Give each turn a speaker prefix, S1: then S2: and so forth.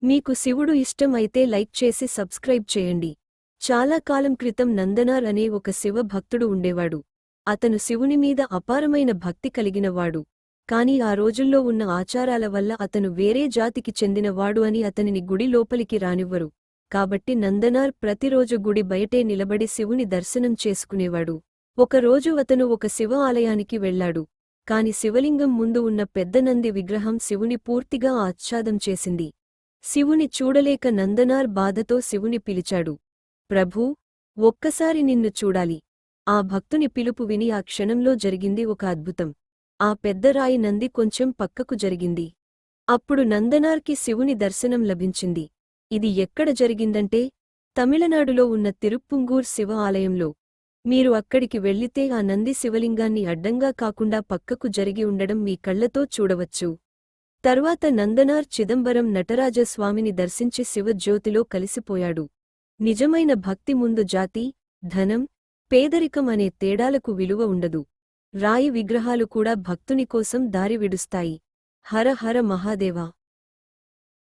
S1: మీకు శివుడు ఇష్టం అయితే లైక్ చేసి సబ్స్క్రైబ్ చేయండి. చాలా కాలం క్రితం నందనార్ అనే ఒక శివ భక్తుడు ఉండేవాడు. అతను శివుని మీద అపారమైన భక్తి కలిగినవాడు. కాని ఆ రోజుల్లో ఉన్న ఆచారాల వల్ల అతను వేరే జాతికి చెందినవాడు అని అతనిని గుడి లోపలికి రానివ్వరు. కాబట్టి నందనార్ ప్రతిరోజు గుడి బయటే నిలబడి శివుని దర్శనం చేసుకునేవాడు. ఒకరోజు అతను ఒక శివ ఆలయానికి వెళ్లాడు. కాని శివలింగం ముందు ఉన్న పెద్ద నంది విగ్రహం శివుని పూర్తిగా ఆచ్ఛాదం చేసింది. శివుని చూడలేక నందనార్ బాధతో శివుని పిలిచాడు. ప్రభూ, ఒక్కసారి నిన్ను చూడాలి. ఆ భక్తుని పిలుపు విని ఆ క్షణంలో జరిగింది ఒక అద్భుతం. ఆ పెద్ద రాయి నంది కొంచెం పక్కకు జరిగింది. అప్పుడు నందనార్కి శివుని దర్శనం లభించింది. ఇది ఎక్కడ జరిగిందంటే తమిళనాడులో ఉన్న తిరుప్పుంగూర్ శివ ఆలయంలో. మీరు అక్కడికి వెళ్ళితే ఆ నంది శివలింగాన్ని అడ్డంగా కాకుండా పక్కకు జరిగి ఉండడం మీ కళ్లతో చూడవచ్చు. తరువాత నందనార్ చిదంబరం నటరాజస్వామిని దర్శించి శివజ్యోతిలో కలిసిపోయాడు. నిజమైన భక్తి ముందు జాతి, ధనం, పేదరికం అనే తేడాలకు విలువ ఉండదు. రాయి విగ్రహాలు కూడా భక్తుని కోసం దారి విడుస్తాయి. హర హర మహాదేవా.